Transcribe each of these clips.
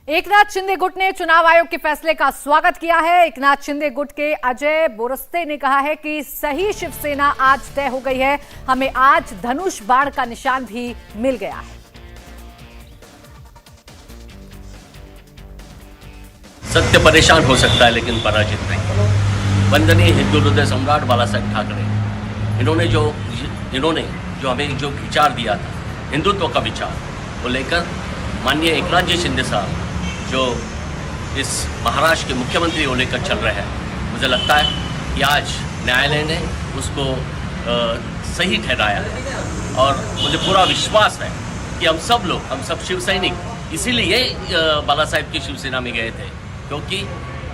एकनाथ शिंदे गुट ने चुनाव आयोग के फैसले का स्वागत किया है। एकनाथ शिंदे गुट के अजय बोरस्ते ने कहा है कि सही शिवसेना आज तय हो गई है, हमें आज धनुष बाण का निशान भी मिल गया है। सत्य परेशान हो सकता है लेकिन पराजित नहीं। वंदनीय हिंदू हृदय सम्राट बाला साहेब ठाकरे इन्होंने जो हमें जो विचार दिया था, हिंदुत्व का विचार, वो लेकर माननीय एकनाथ जी शिंदे साहब जो इस महाराष्ट्र के मुख्यमंत्री होने का चल रहे हैं, मुझे लगता है कि आज न्यायालय ने उसको सही ठहराया है। और मुझे पूरा विश्वास है कि हम सब शिव सैनिक इसीलिए बाला साहेब की शिवसेना में गए थे, क्योंकि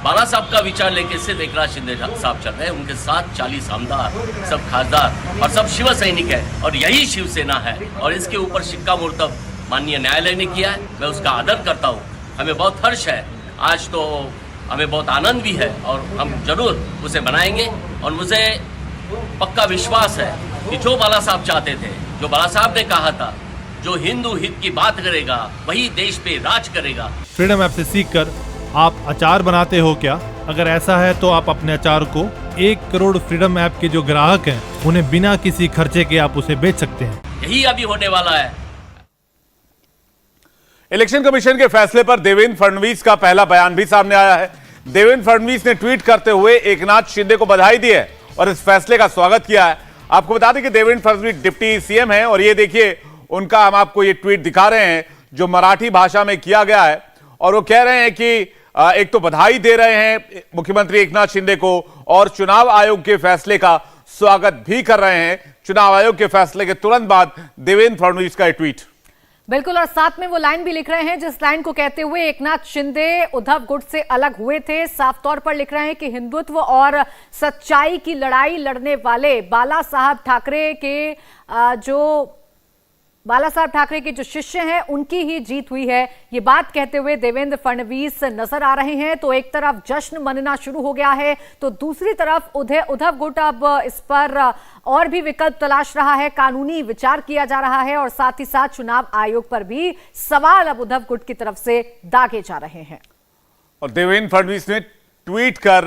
बाला साहब का विचार लेके सिर्फ एकनाथ शिंदे साहब चल रहे हैं। उनके साथ 40 आमदार, सब खासदार और सब शिव सैनिक है, और यही शिवसेना है। और इसके ऊपर शिक्का मोर्तब माननीय न्यायालय ने किया है, मैं उसका आदर करता हूँ। हमें बहुत हर्ष है, आज तो हमें बहुत आनंद भी है, और हम जरूर उसे बनाएंगे। और मुझे पक्का विश्वास है कि जो बाला साहब चाहते थे, जो बाला साहब ने कहा था, जो हिंदू हित की बात करेगा वही देश पे राज करेगा। फ्रीडम ऐप से सीखकर आप अचार बनाते हो क्या? अगर ऐसा है तो आप अपने अचार को 1 करोड़ फ्रीडम ऐप के जो ग्राहक हैं उन्हें बिना किसी खर्चे के आप उसे बेच सकते हैं। यही अभी होने वाला है। इलेक्शन कमीशन के फैसले पर देवेंद्र फडणवीस का पहला बयान भी सामने आया है। देवेंद्र फडणवीस ने ट्वीट करते हुए एकनाथ शिंदे को बधाई दी है और इस फैसले का स्वागत किया है। आपको बता दें कि देवेंद्र फडणवीस डिप्टी सीएम हैं, और ये देखिए उनका हम आपको ये ट्वीट दिखा रहे हैं जो मराठी भाषा में किया गया है। और वो कह रहे हैं कि एक तो बधाई दे रहे हैं मुख्यमंत्री एकनाथ शिंदे को, और चुनाव आयोग के फैसले का स्वागत भी कर रहे हैं। चुनाव आयोग के फैसले के तुरंत बाद देवेंद्र फडणवीस का ट्वीट। बिल्कुल, और साथ में वो लाइन भी लिख रहे हैं जिस लाइन को कहते हुए एकनाथ शिंदे उद्धव गुट से अलग हुए थे। साफ तौर पर लिख रहे हैं कि हिंदुत्व और सच्चाई की लड़ाई लड़ने वाले बाला साहब ठाकरे के जो शिष्य हैं उनकी ही जीत हुई है। ये बात कहते हुए देवेंद्र फडणवीस नजर आ रहे हैं। तो एक तरफ जश्न मनना शुरू हो गया है, तो दूसरी तरफ उद्धव गुट अब इस पर और भी विकल्प तलाश रहा है, कानूनी विचार किया जा रहा है, और साथ ही साथ चुनाव आयोग पर भी सवाल अब उद्धव गुट की तरफ से दागे जा रहे हैं। और देवेंद्र फडणवीस ने ट्वीट कर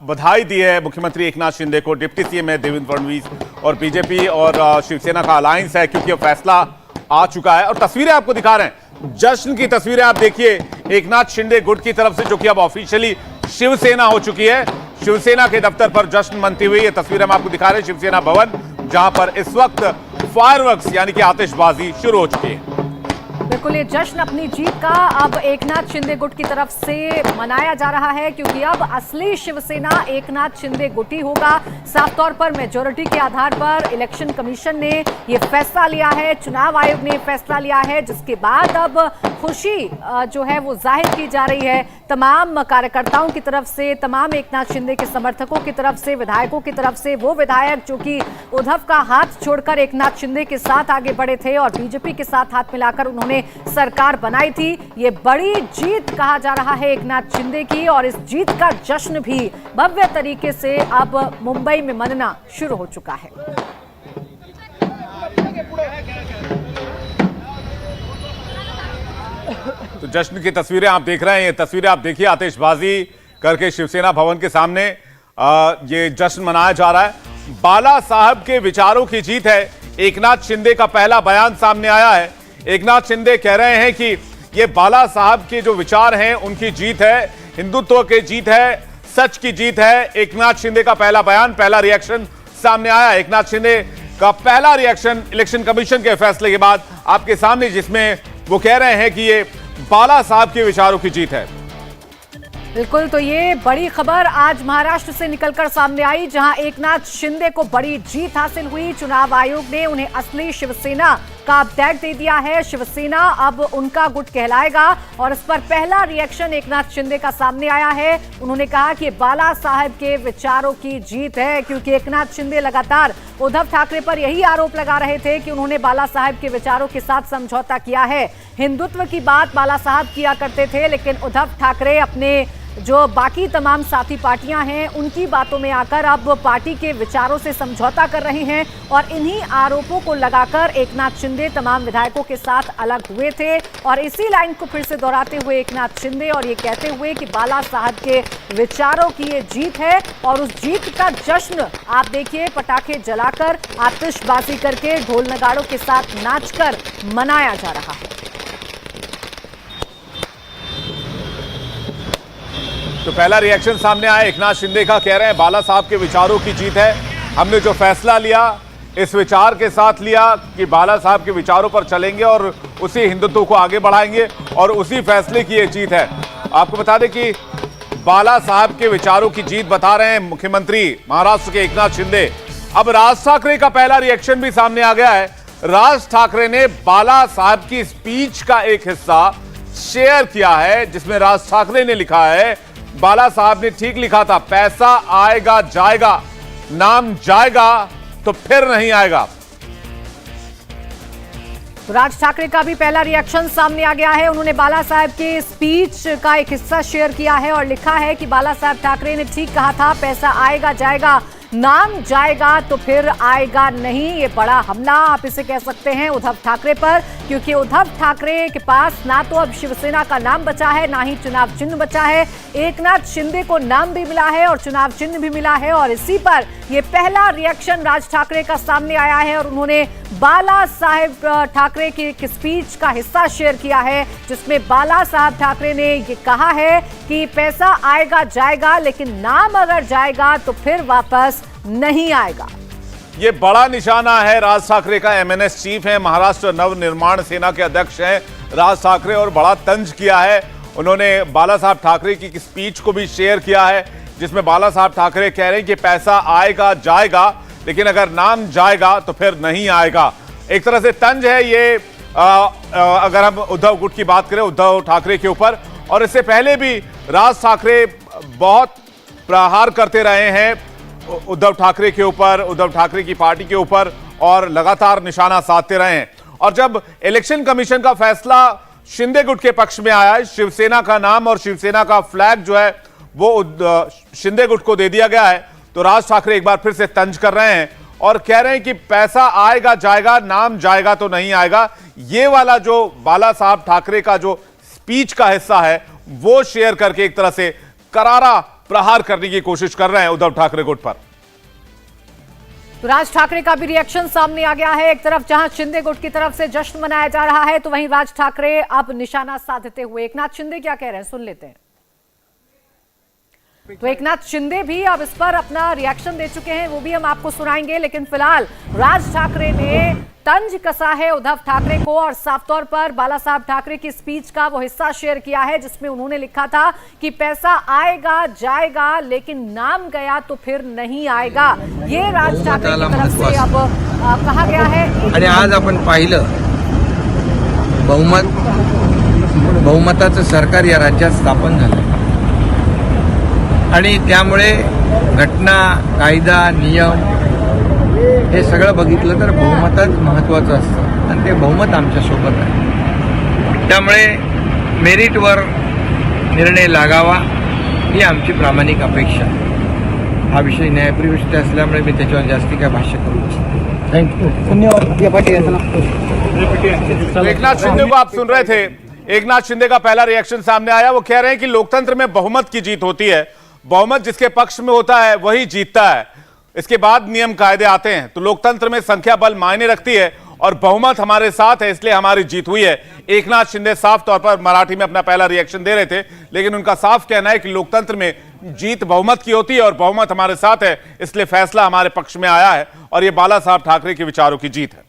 बधाई दी है मुख्यमंत्री एकनाथ शिंदे को। डिप्टी सीएम है देवेंद्र फडणवीस, और बीजेपी और शिवसेना का अलायंस है, क्योंकि फैसला आ चुका है। और तस्वीरें आपको दिखा रहे हैं, जश्न की तस्वीरें आप देखिए एकनाथ शिंदे गुट की तरफ से, जो कि अब ऑफिशियली शिवसेना हो चुकी है। शिवसेना के दफ्तर पर जश्न मनती हुई ये तस्वीरें हम आपको दिखा रहे हैं शिवसेना भवन, जहां पर इस वक्त फायरवर्क्स यानी कि आतिशबाजी शुरू हो चुकी है। बिल्कुल, ये जश्न अपनी जीत का अब एकनाथ शिंदे गुट की तरफ से मनाया जा रहा है, क्योंकि अब असली शिवसेना एकनाथ शिंदे गुट ही होगा। साफ तौर पर मेजॉरिटी के आधार पर इलेक्शन कमीशन ने ये फैसला लिया है, चुनाव आयोग ने फैसला लिया है, जिसके बाद अब खुशी जो है वो जाहिर की जा रही है तमाम कार्यकर्ताओं की तरफ से, तमाम एकनाथ शिंदे के समर्थकों की तरफ से, विधायकों की तरफ से। वो विधायक जो कि उद्धव का हाथ छोड़कर एकनाथ शिंदे के साथ आगे बढ़े थे और बीजेपी के साथ हाथ मिलाकर उन्होंने सरकार बनाई थी, ये बड़ी जीत कहा जा रहा है एकनाथ शिंदे की। और इस जीत का जश्न भी भव्य तरीके से अब मुंबई में मनना शुरू हो चुका है। तो जश्न की तस्वीरें आप देख रहे हैं, ये तस्वीरें आप देखिए आतिशबाजी करके शिवसेना भवन के सामने ये जश्न मनाया जा रहा है। बाला साहब के विचारों की जीत है। एकनाथ शिंदे का पहला बयान सामने आया है। एकनाथ शिंदे कह रहे हैं कि ये बाला साहब के जो विचार हैं उनकी जीत है, हिंदुत्व की जीत है, सच की जीत है। एकनाथ शिंदे का पहला बयान, पहला रिएक्शन सामने आया। एकनाथ शिंदे का पहला रिएक्शन इलेक्शन कमीशन के फैसले के बाद आपके सामने, जिसमें वो कह रहे हैं कि ये बाला साहब के विचारों की जीत है। बिल्कुल, तो ये बड़ी खबर आज महाराष्ट्र से निकलकर सामने आई, जहां एकनाथ शिंदे को बड़ी जीत हासिल हुई। चुनाव आयोग ने उन्हें असली शिवसेना का टैग दे दिया है। शिवसेना अब उनका गुट कहलाएगा, और इस पर पहला रिएक्शन एकनाथ शिंदे का सामने आया है। उन्होंने कहा कि बाला साहब के विचारों की जीत है, क्योंकि एकनाथ शिंदे लगातार उद्धव ठाकरे पर यही आरोप लगा रहे थे कि उन्होंने बाला साहब के विचारों के साथ समझौता किया है। हिंदुत्व की बात बाला साहब किया करते थे, लेकिन उद्धव ठाकरे अपने जो बाकी तमाम साथी पार्टियां हैं उनकी बातों में आकर अब पार्टी के विचारों से समझौता कर रही हैं और इन्हीं आरोपों को लगाकर एकनाथ शिंदे तमाम विधायकों के साथ अलग हुए थे और इसी लाइन को फिर से दोहराते हुए एकनाथ शिंदे और ये कहते हुए कि बाला साहब के विचारों की ये जीत है और उस जीत का जश्न आप देखिए पटाखे जलाकर आतिशबाजी करके ढोल नगाड़ों के साथ नाचकर मनाया जा रहा है। तो पहला रिएक्शन सामने आया एकनाथ शिंदे का, कह रहे हैं बाला साहब के विचारों की जीत है। हमने जो फैसला लिया इस विचार के साथ लिया कि बाला साहब के विचारों पर चलेंगे और उसी हिंदुत्व को आगे बढ़ाएंगे और उसी फैसले की ये जीत है। आपको बता दें कि बाला साहब के विचारों की जीत बता रहे हैं मुख्यमंत्री महाराष्ट्र के एकनाथ शिंदे। अब राज ठाकरे का पहला रिएक्शन भी सामने आ गया है। राज ठाकरे ने बाला साहब की स्पीच का एक हिस्सा शेयर किया है जिसमें राज ठाकरे ने लिखा है, बाला साहब ने ठीक लिखा था, पैसा आएगा जाएगा, नाम जाएगा तो फिर नहीं आएगा। तो राज ठाकरे का भी पहला रिएक्शन सामने आ गया है। उन्होंने बाला साहब के स्पीच का एक हिस्सा शेयर किया है और लिखा है कि बाला साहब ठाकरे ने ठीक कहा था, पैसा आएगा जाएगा, नाम जाएगा तो फिर आएगा नहीं। ये बड़ा हमला आप इसे कह सकते हैं उद्धव ठाकरे पर, क्योंकि उद्धव ठाकरे के पास ना तो अब शिवसेना का नाम बचा है ना ही चुनाव चिन्ह बचा है। एकनाथ शिंदे को नाम भी मिला है और चुनाव चिन्ह भी मिला है और इसी पर ये पहला रिएक्शन राज ठाकरे का सामने आया है और उन्होंने बाला साहब ठाकरे की एक स्पीच का हिस्सा शेयर किया है जिसमें बाला साहब ठाकरे ने ये कहा है कि पैसा आएगा जाएगा लेकिन नाम अगर जाएगा तो फिर वापस नहीं आएगा। ये बड़ा निशाना है राज ठाकरे का। एमएनएस चीफ है, महाराष्ट्र नवनिर्माण सेना के अध्यक्ष हैं राज ठाकरे और बड़ा तंज किया है। उन्होंने बाला साहब ठाकरे की स्पीच को भी शेयर किया है जिसमें बाला साहब ठाकरे कह रहे हैं कि पैसा आएगा जाएगा लेकिन अगर नाम जाएगा तो फिर नहीं आएगा। एक तरह से तंज है ये अगर हम उद्धव गुट की बात करें उद्धव ठाकरे के ऊपर। और इससे पहले भी राज ठाकरे बहुत प्रहार करते रहे हैं उद्धव ठाकरे के ऊपर, उद्धव ठाकरे की पार्टी के ऊपर और लगातार निशाना साधते रहे हैं। और जब इलेक्शन कमीशन का फैसला शिंदे गुट के पक्ष में आया, शिवसेना का नाम और शिवसेना का फ्लैग जो है वो शिंदे गुट को दे दिया गया है, तो राज ठाकरे एक बार फिर से तंज कर रहे हैं और कह रहे हैं कि पैसा आएगा जाएगा, नाम जाएगा तो नहीं आएगा। ये वाला जो बाला साहब ठाकरे का जो स्पीच का हिस्सा है वो शेयर करके एक तरह से करारा प्रहार करने की कोशिश कर रहे हैं उद्धव ठाकरे गुट पर। तो राज ठाकरे का भी रिएक्शन सामने आ गया है। एक तरफ जहां शिंदे गुट की तरफ से जश्न मनाया जा रहा है तो वहीं राज ठाकरे अब निशाना साधते हुए एकनाथ शिंदे क्या कह रहे हैं सुन लेते हैं। तो एकनाथ शिंदे भी अब इस पर अपना रिएक्शन दे चुके हैं, वो भी हम आपको सुनाएंगे। लेकिन फिलहाल राज ठाकरे ने तंज कसा है उद्धव ठाकरे को और साफ तौर पर बाला साहब ठाकरे की स्पीच का वो हिस्सा शेयर किया है जिसमें उन्होंने लिखा था कि पैसा आएगा जाएगा लेकिन नाम गया तो फिर नहीं आएगा। ये राज ठाकरे की तरफ से अब कहा गया है। आणि आज आपण पाहिलं बहुमताचं सरकार या राज्यात स्थापन झालं आणि त्यामुळे घटना कायदा नियम हे सगळं बघितलं तर बहुमतच महत्त्वाचं असतं आणि ते बहुमत आमच्या सोबत आहे। त्यामुळे मेरिटवर निर्णय लागावा ही आमची प्रामाणिक अपेक्षा आहे। हा विषय न्यायप्रविष्ट असल्यामुळे मी त्याच्यावर जास्ती काय भाष्य करू इच्छित नाही। थँक्यू, धन्यवाद। एकनाथ शिंदे को आप सुन रहे थे। एकनाथ शिंदे का पहला रिएक्शन सामने आया। वो कह रहे हैं कि लोकतंत्र में बहुमत की जीत होती है, बहुमत जिसके पक्ष में होता है वही जीतता है, इसके बाद नियम कायदे आते हैं। तो लोकतंत्र में संख्या बल मायने रखती है और बहुमत हमारे साथ है इसलिए हमारी जीत हुई है। एकनाथ शिंदे साफ तौर पर मराठी में अपना पहला रिएक्शन दे रहे थे लेकिन उनका साफ कहना है कि लोकतंत्र में जीत बहुमत की होती है और बहुमत हमारे साथ है इसलिए फैसला हमारे पक्ष में आया है और ये बाला साहब ठाकरे के विचारों की जीत है।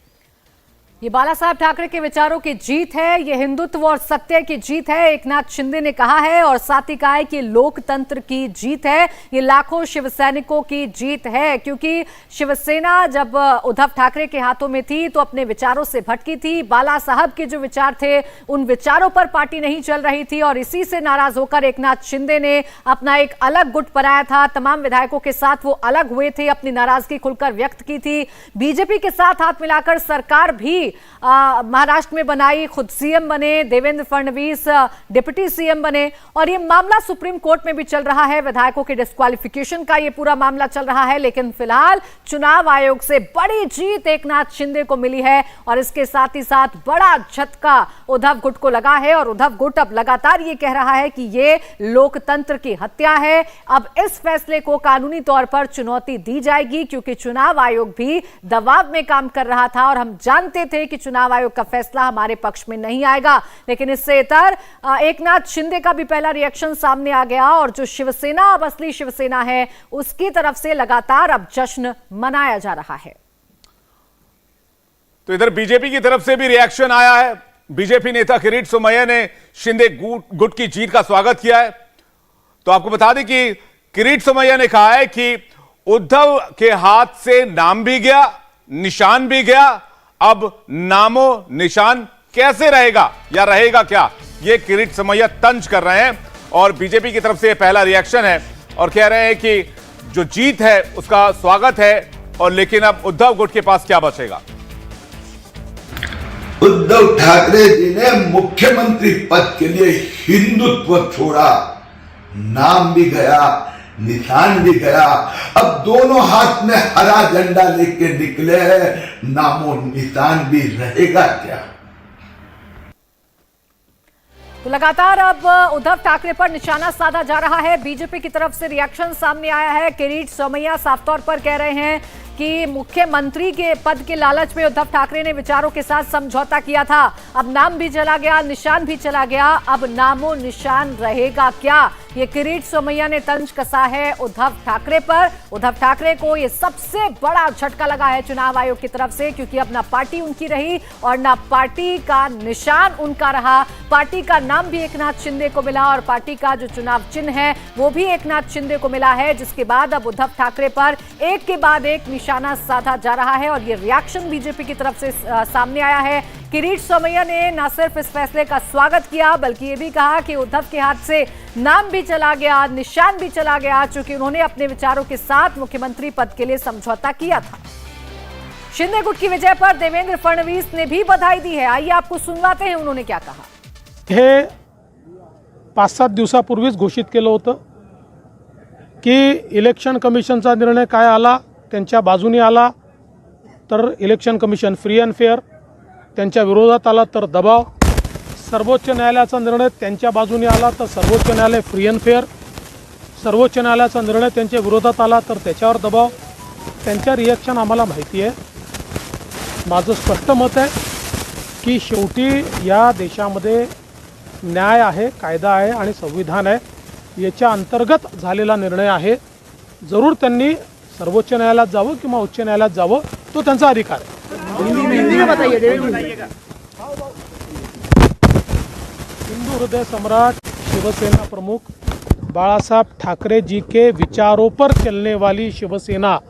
ये बाला साहब ठाकरे के विचारों की जीत है, ये हिंदुत्व और सत्य की जीत है, एकनाथ शिंदे ने कहा है। और साथ ही कहा है कि लोकतंत्र की जीत है, ये लाखों शिवसैनिकों की जीत है। क्योंकि शिवसेना जब उद्धव ठाकरे के हाथों में थी तो अपने विचारों से भटकी थी। बाला साहब के जो विचार थे उन विचारों पर पार्टी नहीं चल रही थी और इसी से नाराज होकर एकनाथ शिंदे ने अपना एक अलग गुट बनाया था। तमाम विधायकों के साथ वो अलग हुए थे, अपनी नाराजगी खुलकर व्यक्त की थी। बीजेपी के साथ हाथ मिलाकर सरकार भी महाराष्ट्र में बनाई, खुद सीएम बने, देवेंद्र फडणवीस डिप्टी सीएम बने और ये मामला सुप्रीम कोर्ट में भी चल रहा है। विधायकों के डिस्क्वालिफिकेशन का ये पूरा मामला चल रहा है, लेकिन फिलहाल चुनाव आयोग से बड़ी जीत एकनाथ शिंदे को मिली है और इसके साथ ही साथ बड़ा झटका उद्धव गुट को लगा है और उद्धव गुट अब लगातार ये कह रहा है कि ये लोकतंत्र की हत्या है। अब इस फैसले को कानूनी तौर पर चुनौती दी जाएगी क्योंकि चुनाव आयोग भी दबाव में काम कर रहा था और हम जानते थे कि चुनाव आयोग का फैसला हमारे पक्ष में नहीं आएगा। लेकिन इससे इतर एकनाथ शिंदे का भी पहला रिएक्शन सामने आ गया और जो शिवसेना अब असली शिवसेना है उसकी तरफ से लगातार अब जश्न मनाया जा रहा है। तो इधर बीजेपी की तरफ से भी रिएक्शन आया है। बीजेपी नेता किरीट सोमैया ने शिंदे गुट की जीत का स्वागत किया है। तो आपको बता दें कि किरीट सोमैया ने कहा है कि उद्धव के हाथ से नाम भी गया, निशान भी गया, अब नामो निशान कैसे रहेगा या रहेगा क्या, ये किरीट सोमैया तंज कर रहे हैं और बीजेपी की तरफ से पहला रिएक्शन है और कह रहे हैं कि जो जीत है उसका स्वागत है और लेकिन अब उद्धव गुट के पास क्या बचेगा। उद्धव ठाकरे जी ने मुख्यमंत्री पद के लिए हिंदुत्व छोड़ा, नाम भी गया, निशान भी गया, अब दोनों हाथ में हरा झंडा लेके निकले हैं, नामो निशान भी रहेगा क्या। तो लगातार अब उद्धव ठाकरे पर निशाना साधा जा रहा है। बीजेपी की तरफ से रिएक्शन सामने आया है। किरीट सोमैया साफ तौर पर कह रहे हैं कि मुख्यमंत्री के पद के लालच में उद्धव ठाकरे ने विचारों के साथ समझौता किया था, अब नाम भी चला गया, निशान भी चला गया, अब नामो निशान रहेगा क्या, ये किरीट सोमैया ने तंज कसा है उद्धव ठाकरे पर। उद्धव ठाकरे को ये सबसे बड़ा झटका लगा है चुनाव आयोग की तरफ से क्योंकि अब ना पार्टी उनकी रही और ना पार्टी का निशान उनका रहा। पार्टी का नाम भी एकनाथ शिंदे को मिला और पार्टी का जो चुनाव चिन्ह है वो भी एकनाथ शिंदे को मिला है, जिसके बाद अब उद्धव ठाकरे पर एक के बाद एक निशाना साधा जा रहा है और ये रिएक्शन बीजेपी की तरफ से सामने आया है। किरीट सोमैया ने न सिर्फ इस फैसले का स्वागत किया बल्कि ये भी कहा कि उद्धव के हाथ से नाम भी चला गया, निशान भी चला गया, चूंकि उन्होंने अपने विचारों के साथ मुख्यमंत्री पद के लिए समझौता किया था। शिंदे गुट की विजय पर देवेंद्र फडणवीस ने भी बधाई दी है। आइए आपको सुनवाते हैं उन्होंने क्या कहा। हे 5-7 दिवसापूर्वीच घोषित केलं होतं की इलेक्शन कमिशनचा निर्णय काय आला त्यांच्या बाजूने आला तर election commission free and fair, त्यांच्या विरोधात आला तर दबाव, सर्वोच्च न्यायालयाचा निर्णय त्यांच्या बाजूने आला तर सर्वोच्च न्यायालय फ्री अँड फेअर, सर्वोच्च न्यायालयाचा निर्णय त्यांच्या विरोधात आला तर त्याच्यावर दबाव। त्यांच्या रिएक्शन आम्हाला माहिती आहे। माझं स्पष्ट मत आहे की शेवटी या देशामध्ये न्याय आहे, कायदा आहे आणि संविधान आहे, याच्या अंतर्गत झालेला निर्णय आहे। जरूर त्यांनी सर्वोच्च न्यायालयात जावं किंवा उच्च न्यायालयात जावं, तो त्यांचा अधिकार आहे। हिंदू हृदय सम्राट शिवसेना प्रमुख बाळासाहेब ठाकरे जी के विचारों पर चलने वाली शिवसेना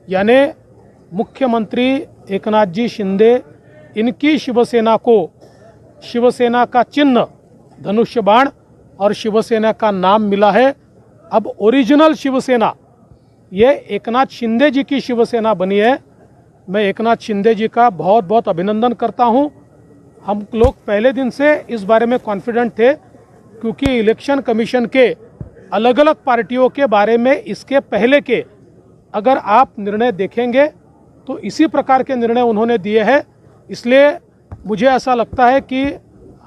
यानी मुख्यमंत्री एकनाथ जी शिंदे, इनकी शिवसेना को शिवसेना का चिन्ह धनुष्य बाण और शिवसेना का नाम मिला है। अब ओरिजिनल शिवसेना ये एकनाथ शिंदे जी की शिवसेना बनी है। मैं एकनाथ शिंदे जी का बहुत बहुत अभिनंदन करता हूं। हम लोग पहले दिन से इस बारे में कॉन्फिडेंट थे क्योंकि इलेक्शन कमीशन के अलग अलग पार्टियों के बारे में इसके पहले के अगर आप निर्णय देखेंगे तो इसी प्रकार के निर्णय उन्होंने दिए हैं। इसलिए मुझे ऐसा लगता है कि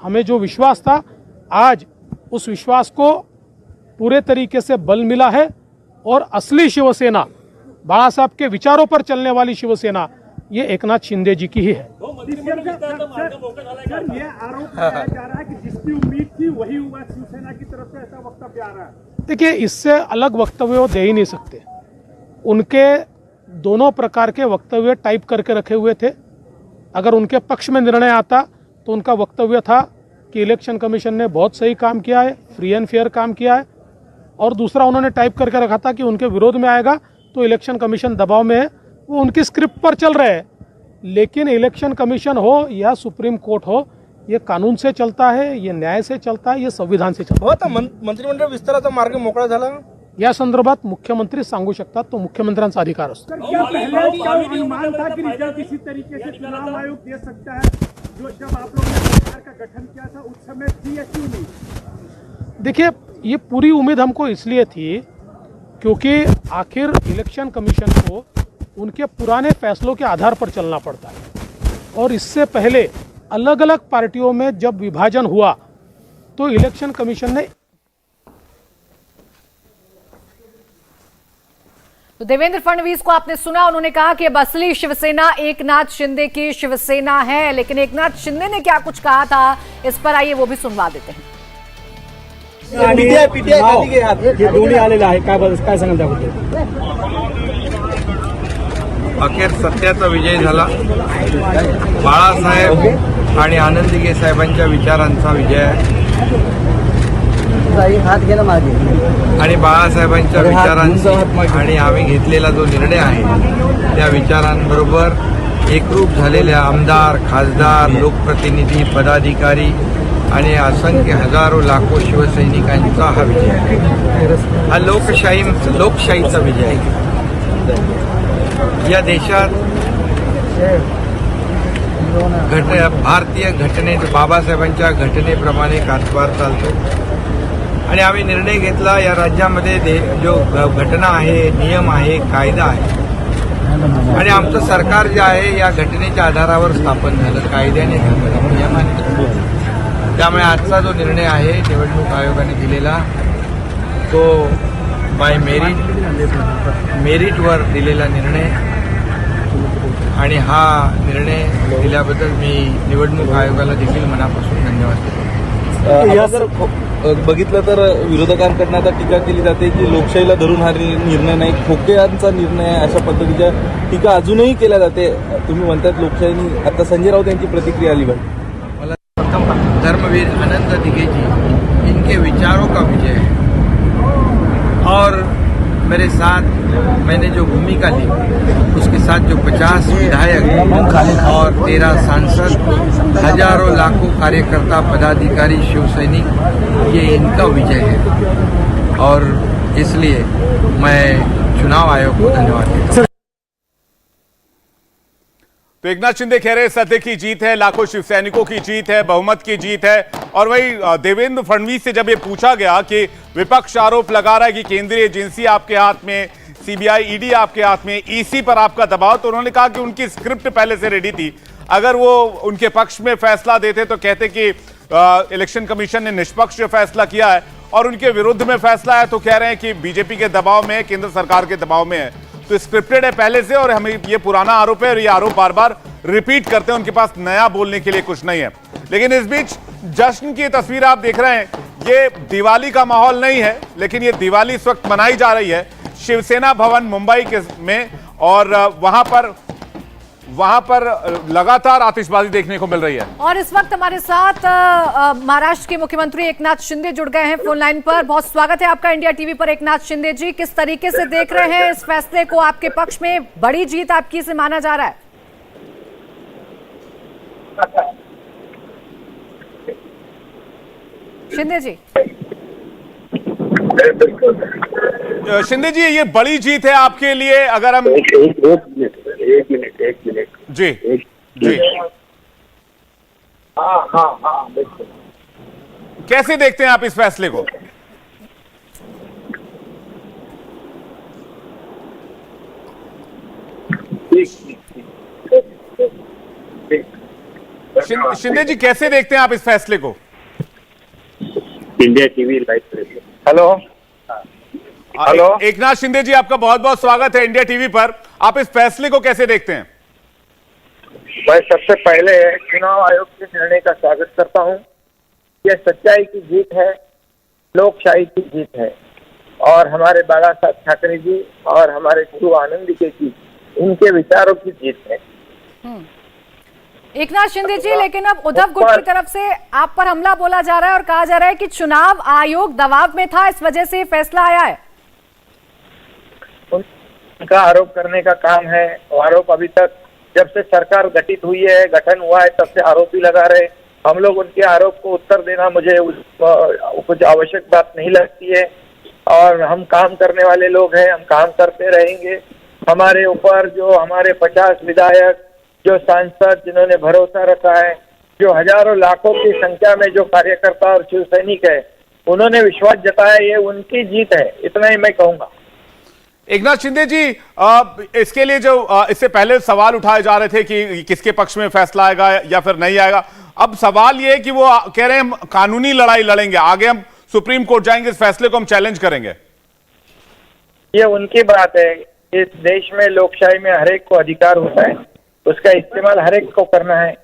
हमें जो विश्वास था आज उस विश्वास को पूरे तरीके से बल मिला है और असली शिवसेना, बाला साहब के विचारों पर चलने वाली शिवसेना, ये एकनाथ शिंदे जी की ही है। ये आरोप लगाया जा रहा है कि जिसकी उम्मीद थी वही हुआ शिवसेना की तरफ से, ऐसा वक्तव्य आ रहा है। देखिए, इससे अलग वक्तव्य वो दे ही नहीं सकते। उनके दोनों प्रकार के वक्तव्य टाइप करके रखे हुए थे। अगर उनके पक्ष में निर्णय आता तो उनका वक्तव्य था कि इलेक्शन कमीशन ने बहुत सही काम किया है, फ्री एंड फेयर काम किया है, और दूसरा उन्होंने टाइप करके रखा था कि उनके विरोध में आएगा तो इलेक्शन कमीशन दबाव में है। वो उनकी स्क्रिप्ट पर चल रहे हैं। लेकिन इलेक्शन कमीशन हो या सुप्रीम कोर्ट हो, ये कानून से चलता है, ये न्याय से चलता है, ये संविधान से चलता है। मंत्रिमंडळ विस्ताराचा मार्ग मोकळा झाला। या संदर्भात मुख्यमंत्री सांगू शकतात, तो मुख्यमंत्र्यांचा अधिकार असतो. सर क्या पहले क्या अनुमान था कि रिजल्ट इसी तरीके से चुनाव आयोग दे सकता है जो जब आप लोगों ने सरकार का गठन किया था उस समय थी या क्यों नहीं? देखिए, ये पूरी उम्मीद हमको इसलिए थी क्योंकि आखिर इलेक्शन कमीशन को उनके पुराने फैसलों के आधार पर चलना पड़ता है और इससे पहले अलग अलग पार्टियों में जब विभाजन हुआ तो इलेक्शन कमीशन ने तो देवेंद्र फडणवीस को आपने सुना, उन्होंने कहा कि अब असली शिवसेना एकनाथ शिंदे की शिवसेना है, लेकिन एकनाथ शिंदे ने क्या कुछ कहा था इस पर आइए वो भी सुनवा देते हैं. हे दोन्ही आलेलं आहे, काय सांगाल त्याबद्दल? अखेर सत्याचा विजय झाला. बाळासाहेब आणि आनंदीगे साहेबांच्या विचारांचा विजय आहे आणि बाळासाहेबांच्या विचारांची आणि आम्ही घेतलेला जो निर्णय आहे त्या विचारांबरोबर एकरूप झालेल्या आमदार, खासदार, लोकप्रतिनिधी, पदाधिकारी आणि असंख्य हजारो लाखो शिवसैनिकांचा हा विजय आहे. हा लोकशाहीचा विजय आहे. या देशात भारतीय घटनेत बाबासाहेबांच्या घटनेप्रमाणे कारभार चालतो आणि आम्ही निर्णय घेतला या राज्यामध्ये जो घटना आहे, नियम आहे, कायदा आहे आणि आमचं सरकार जे आहे या घटनेच्या आधारावर स्थापन झालं, कायद्याने झालं, नियमाने. त्यामुळे आजचा जो निर्णय आहे निवडणूक आयोगाने दिलेला तो बाय मेरिटवर दिलेला निर्णय आणि हा निर्णय दिल्याबद्दल मी निवडणूक आयोगाला देखील मनापासून धन्यवाद देतो. या जर बघितलं तर विरोधकांकडनं आता टीका केली जाते की लोकशाहीला धरून हा निर्णय नाही, खोक्यांचा निर्णय आहे, अशा पद्धतीच्या टीका अजूनही केल्या जाते. तुम्ही म्हणतात लोकशाहीने, आता संजय राऊत यांची प्रतिक्रिया आली बघ. मला धर्मवीर आनंद दिघे जी, इनके विचारों का विजय है और मेरे साथ मैंने जो भूमिका ली उसके साथ जो 50 विधायक और 13 सांसद, हजारों लाखों कार्यकर्ता, पदाधिकारी, शिवसैनिक, ये इनका विजय है और इसलिए मैं चुनाव आयोग को धन्यवाद देता हूँ. तो एकनाथ शिंदे कह रहे सत्य की जीत है, लाखों शिवसैनिकों की जीत है, बहुमत की जीत है. और वही देवेंद्र फडणवीस से जब ये पूछा गया कि विपक्ष आरोप लगा रहा है कि केंद्रीय एजेंसी आपके हाथ में, सीबीआई, ईडी आपके हाथ में, ईसी पर आपका दबाव, तो उन्होंने कहा कि उनकी स्क्रिप्ट पहले से रेडी थी. अगर वो उनके पक्ष में फैसला देते तो कहते कि इलेक्शन कमीशन ने निष्पक्ष फैसला किया है और उनके विरुद्ध में फैसला है तो कह रहे हैं कि बीजेपी के दबाव में, केंद्र सरकार के दबाव में है. तो स्क्रिप्टेड है पहले से और हमें ये पुराना आरोप है और ये आरोप बार बार रिपीट करते हैं. उनके पास नया बोलने के लिए कुछ नहीं है. लेकिन इस बीच जश्न की तस्वीर आप देख रहे हैं, ये दिवाली का माहौल नहीं है, लेकिन ये दिवाली इस वक्त मनाई जा रही है शिवसेना भवन मुंबई के में और वहां पर लगातार आतिशबाजी देखने को मिल रही है. और इस वक्त हमारे साथ महाराष्ट्र के मुख्यमंत्री एकनाथ शिंदे जुड़ गए हैं फोन लाइन पर. बहुत स्वागत है आपका इंडिया टीवी पर एकनाथ शिंदे जी. किस तरीके से देख रहे हैं इस फैसले को? आपके पक्ष में बड़ी जीत आपकी से माना जा रहा है. शिंदे जी. शिंदे जी, ये बड़ी जीत है आपके लिए. अगर हम एक मिनट जी जी हाँ बिल्कुल. कैसे देखते हैं आप इस फैसले को? शिंदे जी, कैसे देखते हैं आप इस फैसले को? India TV live. Hello. Eknath Shinde ji, आपका बहुत बहुत स्वागत है इंडिया टीवी पर. आप इस फैसले को कैसे देखते हैं? मैं सबसे पहले चुनाव आयोग के निर्णय का स्वागत करता हूं. यह सच्चाई की जीत है, लोकशाही की जीत है और हमारे बाला साहब ठाकरे जी और हमारे गुरु आनंदीगे जी, इनके विचारों की जीत है. एकनाथ शिंदे जी, लेकिन अब उद्धव गुट की तरफ से आप पर हमला बोला जा रहा है और कहा जा रहा है कि चुनाव आयोग दबाव में था, इस वजह से फैसला आया है. उनका आरोप करने का काम है. आरोप अभी तक जब से सरकार गठित हुई है, गठन हुआ है, तब से आरोपी लगा रहे. हम लोग उनके आरोप को उत्तर देना मुझे कुछ आवश्यक बात नहीं लगती है. और हम काम करने वाले लोग हैं, हम काम करते रहेंगे। हमारे ऊपर जो हमारे 50 विधायक, जो सांसद जिन्होंने भरोसा रखा है, जो हजारों लाखों की संख्या में जो कार्यकर्ता और शिव सैनिक है, उन्होंने विश्वास जताया, ये उनकी जीत है, इतना ही मैं कहूंगा। एकनाथ शिंदे जी, इसके लिए जो इससे पहले सवाल उठाए जा रहे थे कि किसके पक्ष में फैसला आएगा या फिर नहीं आएगा, अब सवाल ये है कि वो कह रहे हैं हम कानूनी लड़ाई लड़ेंगे, आगे हम सुप्रीम कोर्ट जाएंगे, इस फैसले को हम चैलेंज करेंगे। ये उनकी बात है। इस देश में लोकशाही में हरेक को अधिकार होता है, उसका इस्तेमाल हरेक को करना है।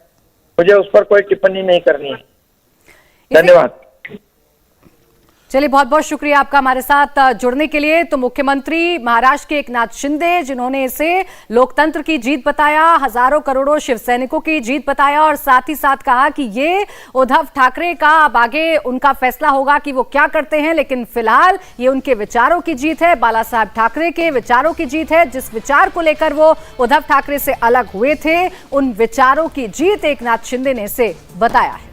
मुझे उस पर कोई टिप्पणी नहीं करनी है। धन्यवाद। चलिए, बहुत बहुत शुक्रिया आपका हमारे साथ जुड़ने के लिए। तो मुख्यमंत्री महाराष्ट्र के एकनाथ शिंदे, जिन्होंने इसे लोकतंत्र की जीत बताया, हजारों करोड़ों शिव सैनिकों की जीत बताया और साथ ही साथ कहा कि ये उद्धव ठाकरे का अब आगे उनका फैसला होगा कि वो क्या करते हैं, लेकिन फिलहाल ये उनके विचारों की जीत है, बाला साहब ठाकरे के विचारों की जीत है। जिस विचार को लेकर वो उद्धव ठाकरे से अलग हुए थे, उन विचारों की जीत एकनाथ शिंदे ने इसे बताया है।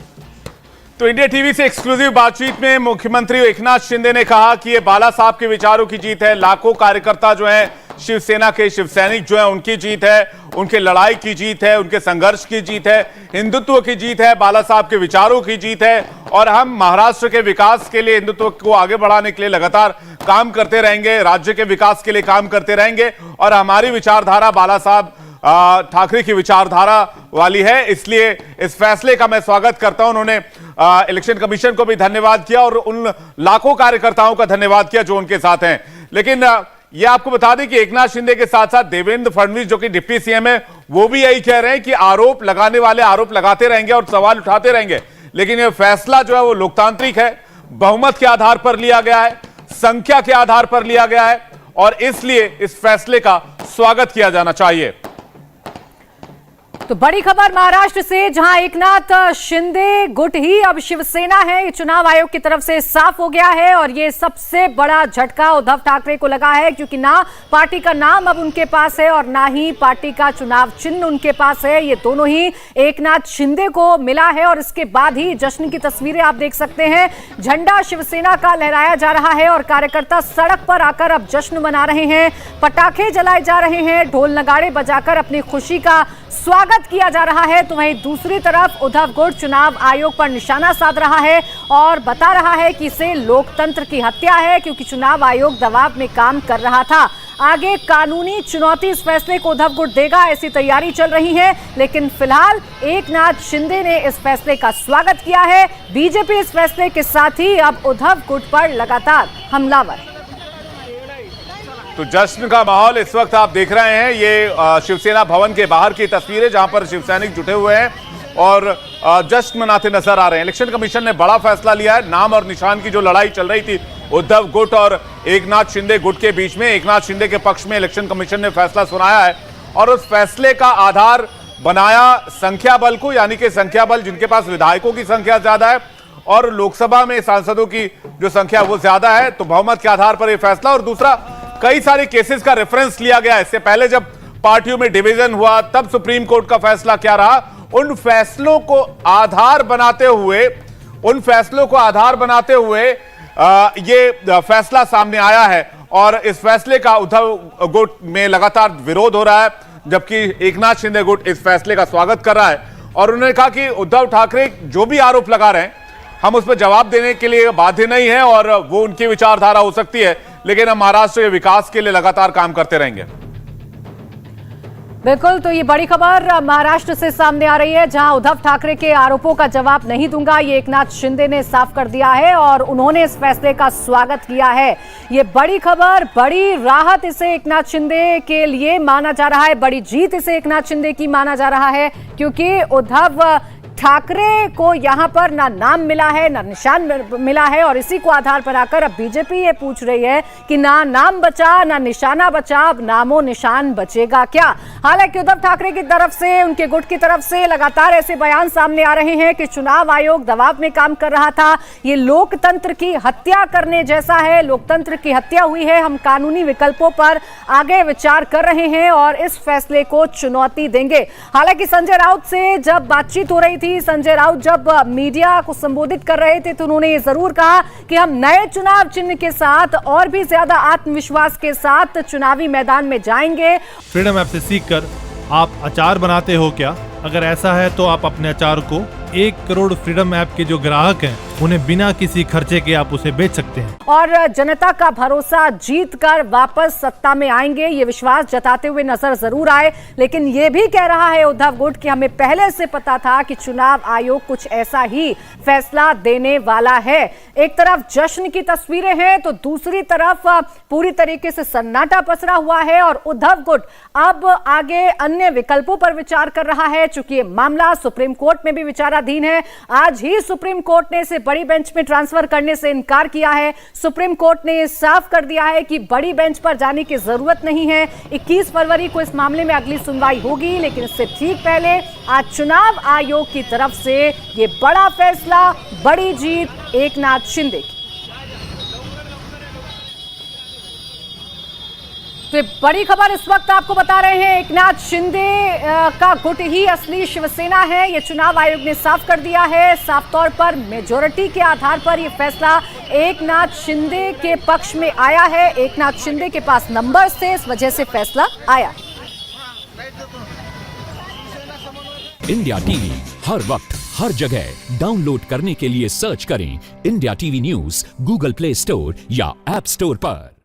तो इंडिया टीवी से एक्सक्लूसिव बातचीत में मुख्यमंत्री एकनाथ शिंदे ने कहा कि ये बाला साहब के विचारों की जीत है, लाखों कार्यकर्ता जो हैं शिवसेना के, शिव सैनिक जो हैं उनकी जीत है, उनके लड़ाई की जीत है, उनके संघर्ष की जीत है, हिंदुत्व की जीत है, बाला साहब के विचारों की जीत है। और हम महाराष्ट्र के विकास के लिए, हिंदुत्व को आगे बढ़ाने के लिए लगातार काम करते रहेंगे, राज्य के विकास के लिए काम करते रहेंगे। और हमारी विचारधारा बाला साहब ठाकरे की विचारधारा वाली है, इसलिए इस फैसले का मैं स्वागत करता हूं। उन्होंने इलेक्शन कमीशन को भी धन्यवाद किया और उन लाखों कार्यकर्ताओं का धन्यवाद किया जो उनके साथ हैं। लेकिन ये आपको बता दें कि एकनाथ शिंदे के साथ साथ देवेंद्र फडणवीस, जो कि डिप्टी सीएम है, वो भी यही कह रहे हैं कि आरोप लगाने वाले आरोप लगाते रहेंगे और सवाल उठाते रहेंगे, लेकिन यह फैसला जो है वो लोकतांत्रिक है, बहुमत के आधार पर लिया गया है, संख्या के आधार पर लिया गया है और इसलिए इस फैसले का स्वागत किया जाना चाहिए। तो बड़ी खबर महाराष्ट्र से, जहां एकनाथ शिंदे गुट ही अब शिवसेना है, ये चुनाव आयोग की तरफ से साफ हो गया है और ये सबसे बड़ा झटका उद्धव ठाकरे को लगा है, क्योंकि ना पार्टी का नाम अब उनके पास है और ना ही पार्टी का चुनाव चिन्ह उनके पास है। ये दोनों ही एकनाथ शिंदे को मिला है और इसके बाद ही जश्न की तस्वीरें आप देख सकते हैं। झंडा शिवसेना का लहराया जा रहा है और कार्यकर्ता सड़क पर आकर अब जश्न मना रहे हैं, पटाखे जलाए जा रहे हैं, ढोल नगाड़े बजाकर अपनी खुशी का स्वागत किया जा रहा है। तो वहीं दूसरी तरफ उद्धव गुट चुनाव आयोग पर निशाना साध रहा है और बता रहा है कि इसे लोकतंत्र की हत्या है, क्योंकि चुनाव आयोग दबाव में काम कर रहा था। आगे कानूनी चुनौती इस फैसले को उद्धव गुट देगा, ऐसी तैयारी चल रही है। लेकिन फिलहाल एकनाथ शिंदे ने इस फैसले का स्वागत किया है। बीजेपी इस फैसले के साथ ही अब उद्धव गुट पर लगातार हमलावर। तो जश्न का माहौल इस वक्त आप देख रहे हैं, ये शिवसेना भवन के बाहर की तस्वीर है, जहां पर शिव सैनिक जुटे हुए हैं और जश्न मनाते नजर आ रहे हैं। इलेक्शन कमीशन ने बड़ा फैसला लिया है। नाम और निशान की जो लड़ाई चल रही थी उद्धव गुट और एकनाथ शिंदे गुट के बीच में, एकनाथ शिंदे के पक्ष में इलेक्शन कमीशन ने फैसला सुनाया है और उस फैसले का आधार बनाया संख्या बल को, यानी कि संख्या बल जिनके पास विधायकों की संख्या ज्यादा है और लोकसभा में सांसदों की जो संख्या वो ज्यादा है, तो बहुमत के आधार पर यह फैसला। और दूसरा, कई सारे केसेस का रेफरेंस लिया गया। इससे पहले जब पार्टियों में डिवीजन हुआ तब सुप्रीम कोर्ट का फैसला क्या रहा, उन फैसलों को आधार बनाते हुए ये फैसला सामने आया है और इस फैसले का उद्धव गुट में लगातार विरोध हो रहा है, जबकि एकनाथ शिंदे गुट इस फैसले का स्वागत कर रहा है। और उन्होंने कहा कि उद्धव ठाकरे जो भी आरोप लगा रहे हैं, हम उस पर जवाब देने के लिए बाध्य नहीं है और वो उनकी विचारधारा हो सकती है, लेकिन हम महाराष्ट्र के विकास के लिए लगातार काम करते रहेंगे। बिल्कुल, तो ये बड़ी खबर महाराष्ट्र से सामने आ रही है, जहां उद्धव ठाकरे के आरोपों का जवाब नहीं दूंगा, ये एकनाथ शिंदे ने साफ कर दिया है और उन्होंने इस फैसले का स्वागत किया है। ये बड़ी खबर, बड़ी राहत इसे एकनाथ शिंदे के लिए माना जा रहा है, बड़ी जीत इसे एकनाथ शिंदे की माना जा रहा है, क्योंकि उद्धव ठाकरे को यहां पर ना नाम मिला है ना निशान मिला है और इसी को आधार पर आकर अब बीजेपी ये पूछ रही है कि ना नाम बचा ना निशाना बचा, अब नामो निशान बचेगा क्या। हालांकि उद्धव ठाकरे की तरफ से, उनके गुट की तरफ से लगातार ऐसे बयान सामने आ रहे हैं कि चुनाव आयोग दबाव में काम कर रहा था, ये लोकतंत्र की हत्या करने जैसा है, लोकतंत्र की हत्या हुई है, हम कानूनी विकल्पों पर आगे विचार कर रहे हैं और इस फैसले को चुनौती देंगे। हालांकि संजय राउत से जब बातचीत हो रही थी जी, संजय राउत जब मीडिया को संबोधित कर रहे थे तो उन्होंने ये जरूर कहा कि हम नए चुनाव चिन्ह के साथ और भी ज्यादा आत्मविश्वास के साथ चुनावी मैदान में जाएंगे। फ्रीडम ऐप से सीखकर आप अचार बनाते हो क्या? अगर ऐसा है तो आप अपने अचार को 1 करोड़ फ्रीडम ऐप के जो ग्राहक हैं उन्हें बिना किसी खर्चे के आप उसे बेच सकते हैं और जनता का भरोसा जीत कर वापस सत्ता में आएंगे, ये विश्वास जताते हुए नजर जरूर आए। लेकिन ये भी कह रहा है उद्धव गुट कि हमें पहले से पता था कि चुनाव आयोग कुछ ऐसा ही फैसला देने वाला है। एक तरफ जश्न की तस्वीरें हैं तो दूसरी तरफ पूरी तरीके से सन्नाटा पसरा हुआ है और उद्धव गुट अब आगे अन्य विकल्पों पर विचार कर रहा है। चूंकि ये मामला सुप्रीम कोर्ट में भी विचाराधीन है, आज ही सुप्रीम कोर्ट ने इसे बड़ी बेंच में ट्रांसफर करने से इनकार किया है। सुप्रीम कोर्ट ने साफ कर दिया है कि बड़ी बेंच पर जाने की जरूरत नहीं है। 21 फरवरी को इस मामले में अगली सुनवाई होगी, लेकिन इससे ठीक पहले आज चुनाव आयोग की तरफ से ये बड़ा फैसला, बड़ी जीत एकनाथ शिंदे की। तो ये बड़ी खबर इस वक्त आपको बता रहे हैं, एकनाथ शिंदे का गुट ही असली शिवसेना है, ये चुनाव आयोग ने साफ कर दिया है। साफ तौर पर मेजॉरिटी के आधार पर ये फैसला एकनाथ शिंदे के पक्ष में आया है। एकनाथ शिंदे के पास नंबर्स थे, इस वजह से फैसला आया। इंडिया टीवी हर वक्त हर जगह डाउनलोड करने के लिए सर्च करें India TV news Google play store या ऐप स्टोर पर।